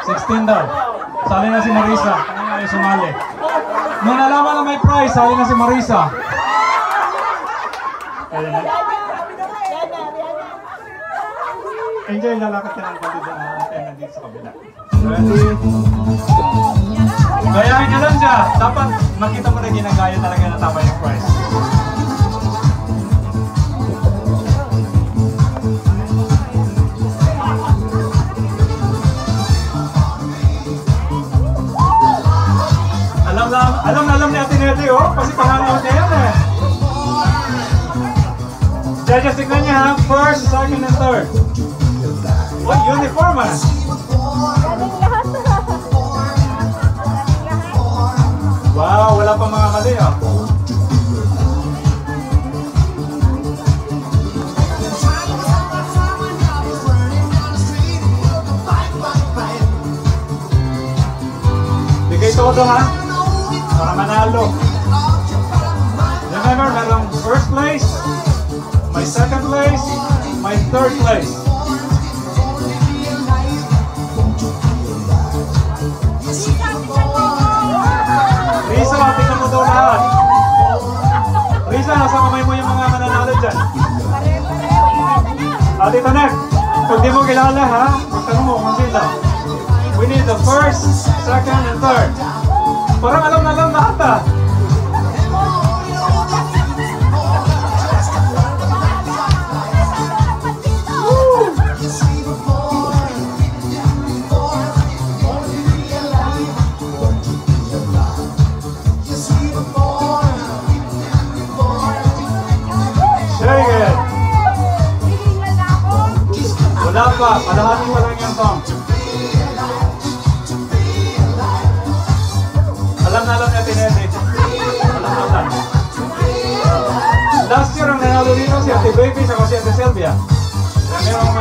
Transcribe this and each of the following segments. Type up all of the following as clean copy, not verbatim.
16 daw. Sali na si Marisa. Kaya nga yung sumali. Nung nalaman na may prize, sali na si Marisa. Kaya na. Enjoy, lalakad ka ng pati doon natin nandito sa kabila. Ready? Gayahin nyo lang siya. Dapat makita mo na ginagaya talaga na tama yung prize. Alam ni Ate Nete, oh, kasi pangalan niya yan eh. Judges, tignan niya ha, first, second, and third. Oh, uniform ah. Wow, wala pa mga mali ah. Bigay todo ha. Para manalo. Remember, merong first place, my second place, my third place. Risa, tingnan mo daw lahat. Risa, nasa kamay mo yung mga mananalo dyan. Tito Nek, pag di mo kilala ha, magtanong mo kung sila. We need the first, second, and third. Parang alam na lang lahat ah. Very good. Wala pa, palahatin pa lang yung song. Alam natin Edith. Alam. Last year ang nanalo dito si Ate Baby sa si Ate Sylvia. Merong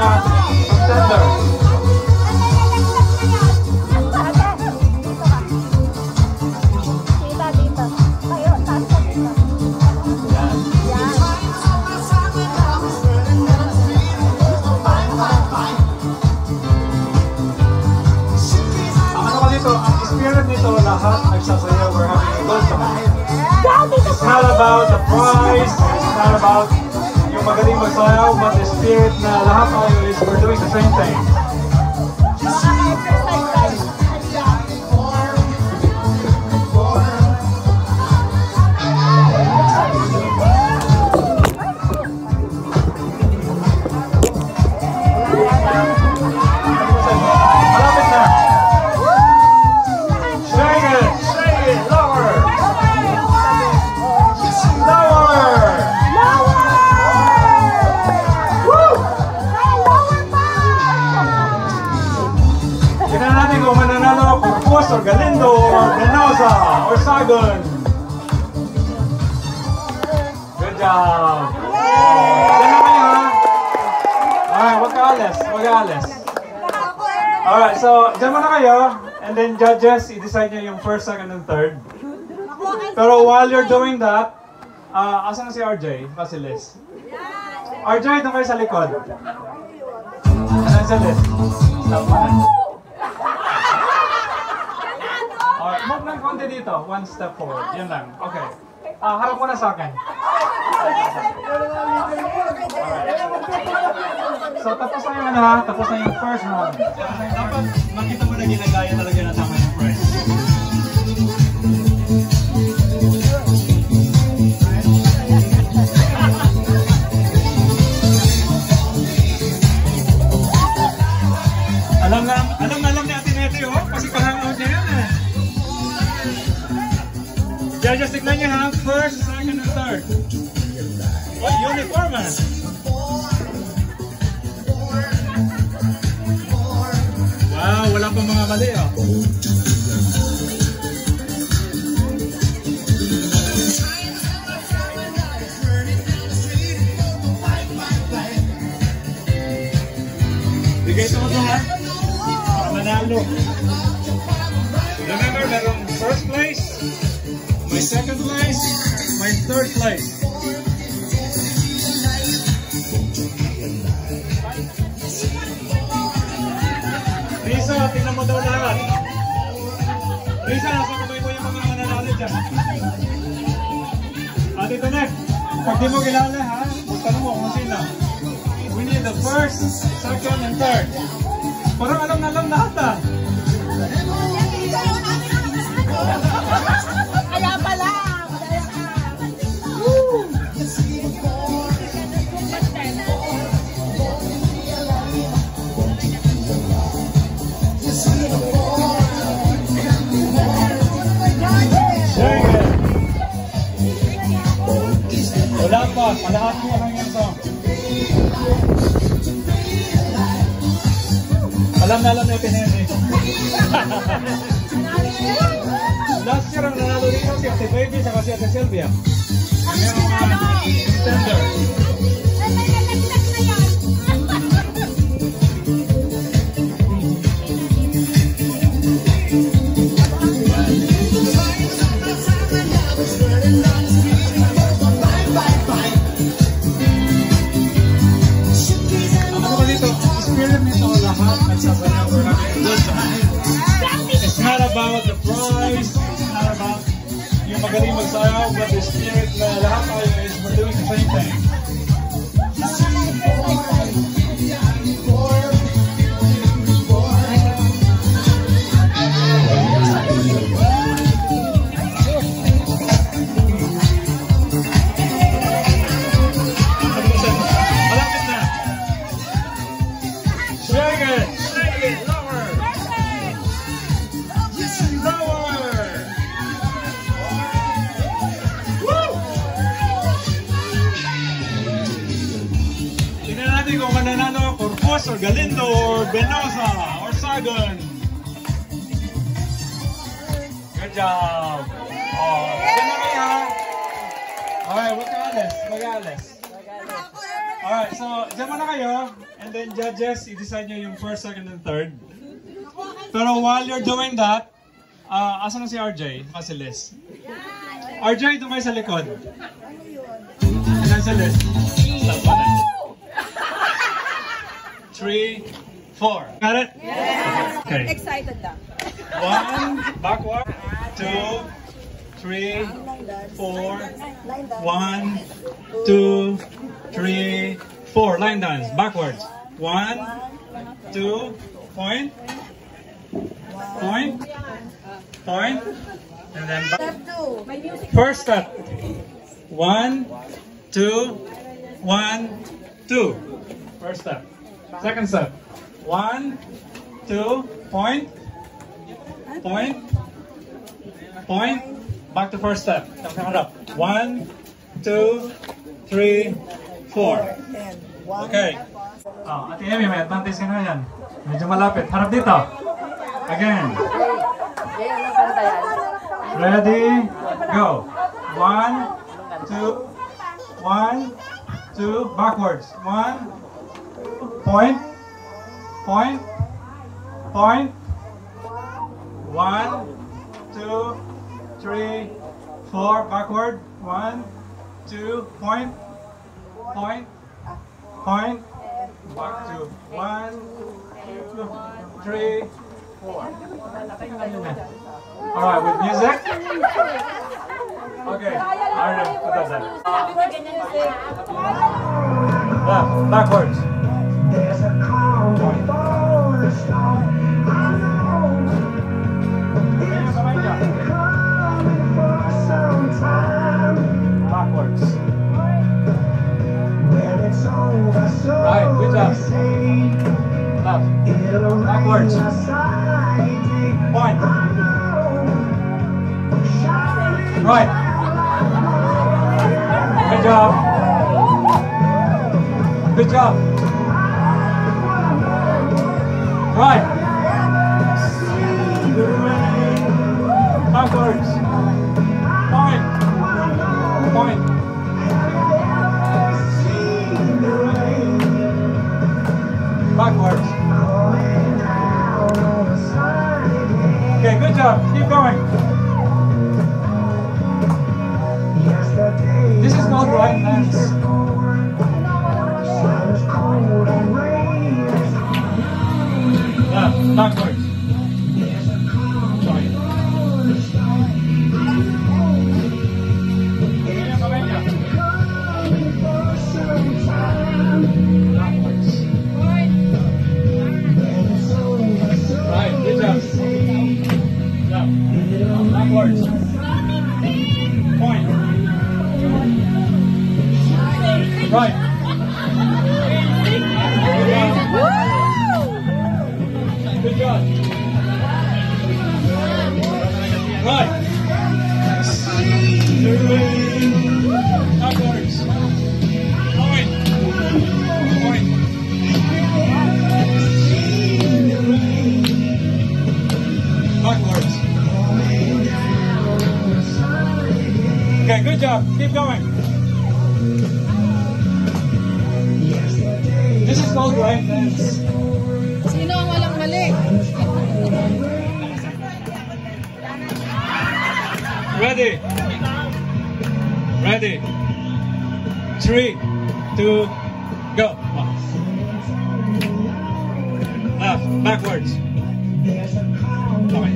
contender. Lahat nagsasayaw, we're having a good time. It's not about the prize, it's not about yung magaling magsayaw, but the spirit na lahat tayo is we're doing the same thing. Or Galindo, or Ganosa, or Sagon. Good job. Diyan na kayo ha. Alright, wag ka alis. Alright, so diyan muna kayo. And then judges, i-decide nyo yung first, second, and third. Pero while you're doing that, asan na si RJ? Basilis. RJ, doon kayo sa likod. Asan sa list? Stop mo na. Move lang konti dito. One step forward. Yan lang. Okay. Harap mo na sa akin. So, tapos na yung ha? Tapos na yung first round. Dapat makita mo na ginagaya talaga na tama yung prize. Alam ni Ate Nete, oh. Kasi kahangout niya yan eh. Judges, tignan niyo ha, first, second, and third. Oh, uniform ah. Wow, wala pa mga mali oh. Bigay ito mo ito ha, para manalo. Remember, merong first place, my second place, my third place. Risa, tingnan mo daw lahat. Lisa, nasa kamay mo yung mga mananalo dyan. At ito next. Pag di mo kilala ha, tanong mo kung sino. We need the first, second, and third. Parang alam na alam lahat ha. Kaya pala. Wala pa, palahat mo lang yan song. Alam na alam na yung pinili. Last year ang nanalo rin si Ate Baby saka si Ate Sylvia. Tender. It's not about the prize, it's not about yung magaling magsayaw, but the spirit na lahat tayo is we're doing the same thing. Malapit na. Shake it! Shake it! Lower! Tingnan natin kung mananalo Corpus or Galindo or Benosa or Sagon. Good job! Oh, dyan na kayo ha? Alright, mag-aales. Alright, so dyan muna kayo. And then judges, i-decide nyo yung first, second, and third. Pero while you're doing that, asan na si RJ? Si Liz. RJ, dumay sa likod. Ilan si Liz? 3, 4. Got it? Yes. Okay. Excited lang. 1, backward. 2, 3, 4. 1, 2, 3, 4. Line dance. Backwards. 1, 2, point. Point. Point. And then back. First step. 1, 2, 1, 2. First step. Second step. 1, 2, point. Point. Point. Back to first step. Come up. 1, 2, 3, 4. Okay. Ate Emmy, may advantage ka na yan. Medyo malapit. Harap dito. Again. Ready? Go. 1, 2, 1, 2, backwards. 1, point, point, point. 1, 2, 3, 4, backward. 1, 2, point, point, point. Back to 1, 2, 3, 4. Alright, with music. Okay, alright, put that down. Left, backwards. There's a calm before the storm. I know. It's been coming for some time. Backwards. When it's over, so right, good job. Left. Backwards. Point. Right. Good job. Good job. Right. Backwards. Point. Point. Backwards. Okay, good job. Keep going. This is called right dance. Left, backwards. Sorry. Right. Backwards. Point. Point. Backwards. Okay, good job. Keep going. This is called right dance. Sino ang walang mali? Ready? Ready? 3, 2, go. Left, backwards. Okay.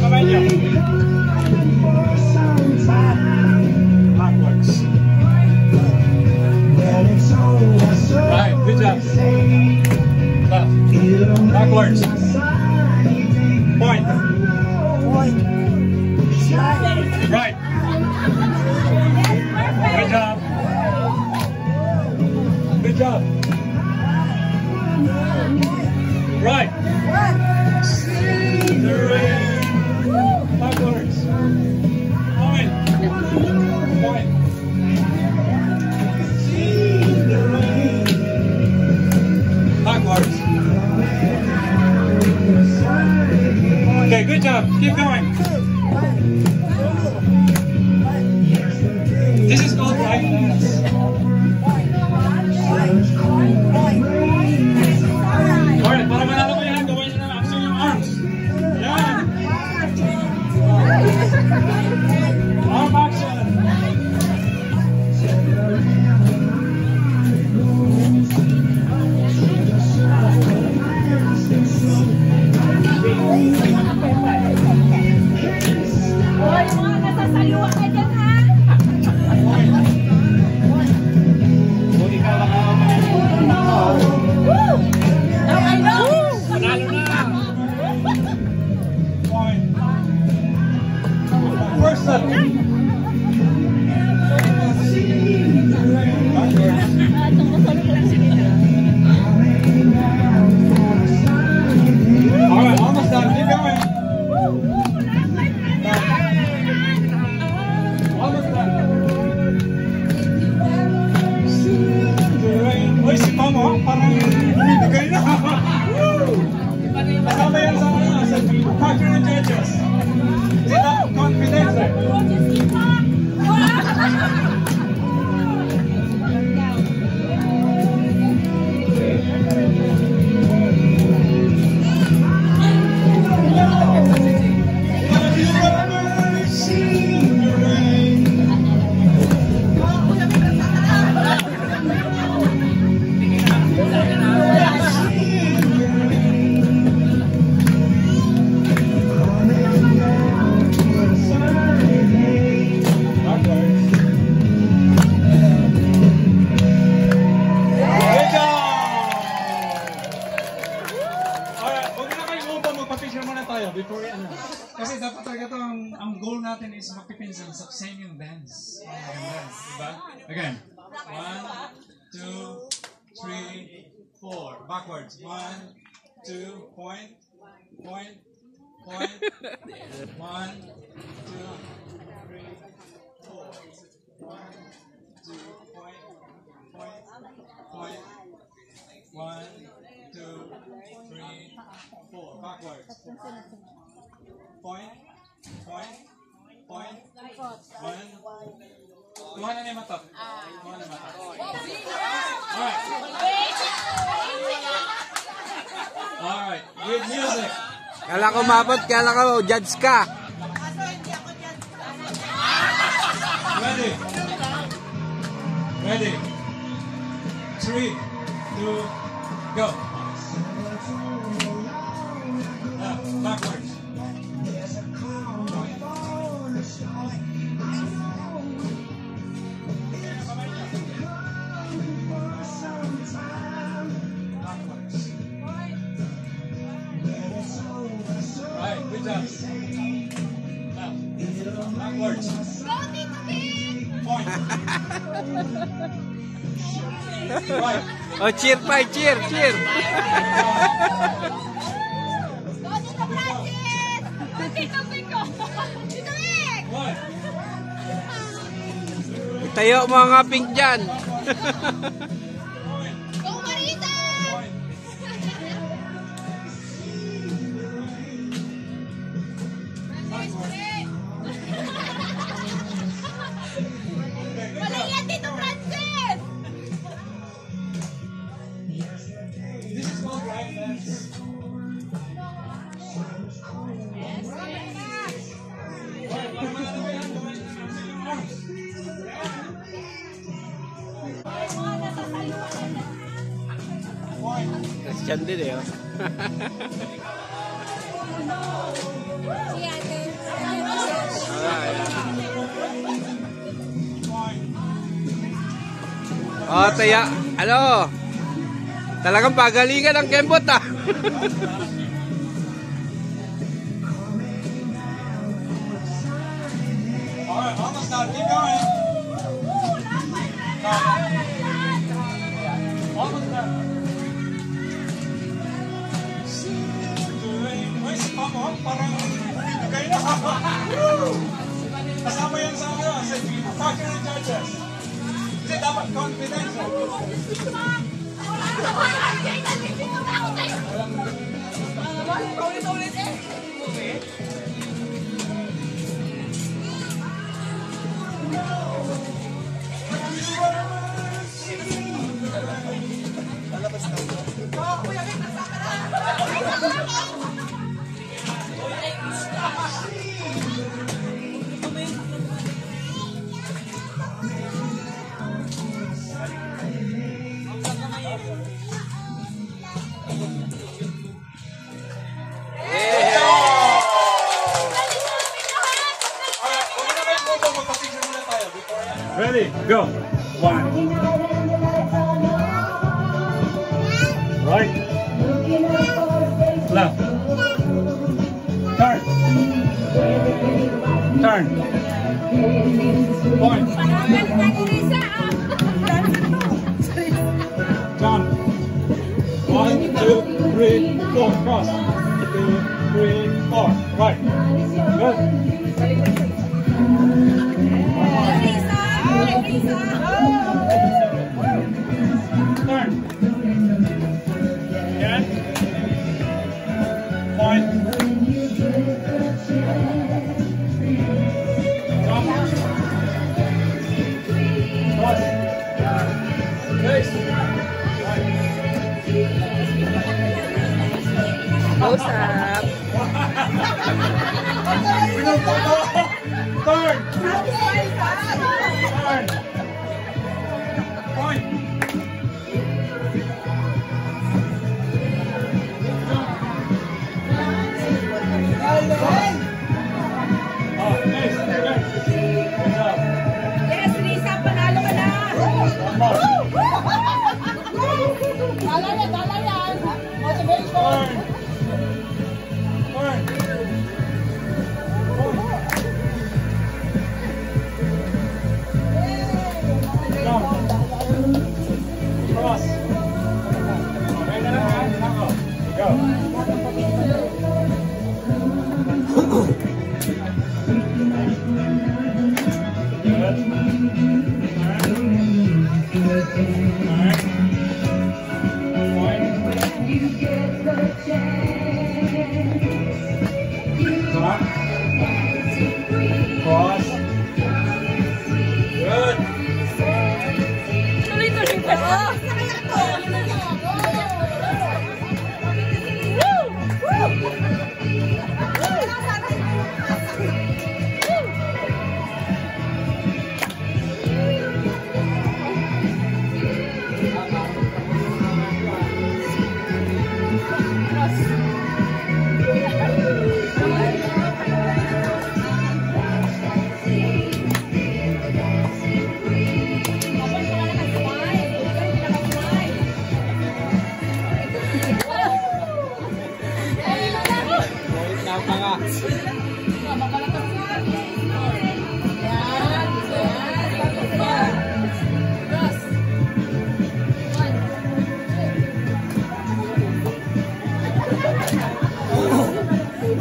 Kamay niya. Backwards. Right, good job. Left, backwards. Point. Right. Good job. Good job. Right. Backwards. Point. Point. Backwards. Okay, good job. Keep going. This is called right dance. Alright, para manalo mo yan, gawin nyo na action yung arms. Yan. Arm action. Hoy, mga nasasaluan ka dyan, ha? Woo! Okay, no! Manalo na. Point. First set. Alright, almost done. Keep going. Almost done. Uy, si Tomo, parang bumibigay na. Kasama yan sa factor ng judges. Is that confidence? Before ano. Kasi dapat talaga ito, ang goal natin is magpipinsan sa same yung dance. Diba? Again. 1, 2, 3, 4. Backwards. 1, 2, point, point, point. 1, 2, 3, 4. 1, 2, point, point, point. 1, 2, 3, 4. Backwards. Point, point, point. 1. Kuha na niya mata. Kuha na mata. Alright. Alright. With music. Kala ko mabot, kala ko judge ka. Ready. Ready. 3, 2, go. Backwards. Right, good job. Backwards. Point. Right. Oh, cheer pa, cheer, cheer. Itayo mga pink dyan. Christian din eh. Oh, taya. Ano? Talagang pagalingan ang kembot ah. Alright, almost done. Keep going. Almost done. Wait, parang kayo na. Kasama yan sa ano, sa factor and judges. Kasi dapat confidential. Ulit eh. Ready, go. 1. Right. Left. Turn. Turn. Point. Jump. 1, 2, 3, 4. Cross. 2, 3, 4. Right. Good. Turn. Again. Point. Jump. Cross. Face. Right. Close up. Turn. Turn. Point. Yes, Lisa, panalo ka na. Dala yan. Motivation. Turn. Jump. Cross. Okay na lang. Go. Cross. Good. Tuloy-tuloy pa siya.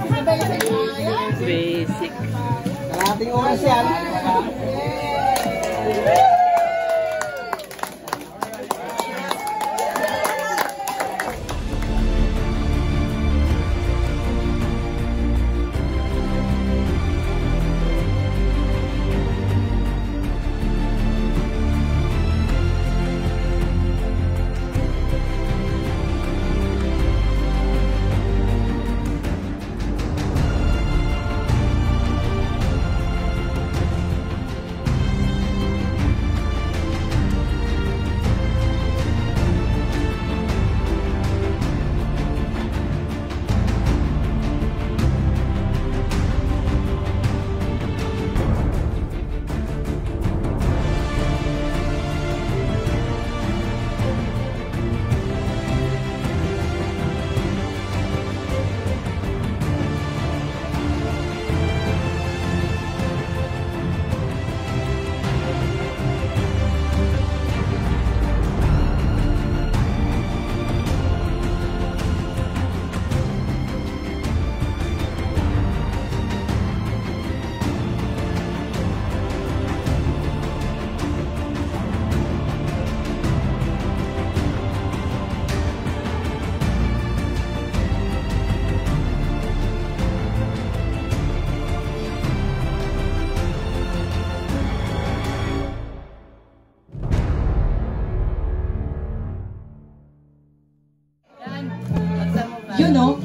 Madali na basic. Kalating oras yan. You know?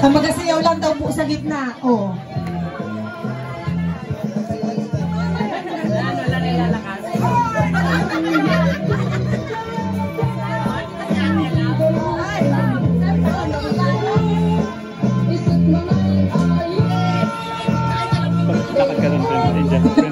Magasayaw lang daw po sa gitna. Oh. Wala nilalakas. Lakad ka ng friend.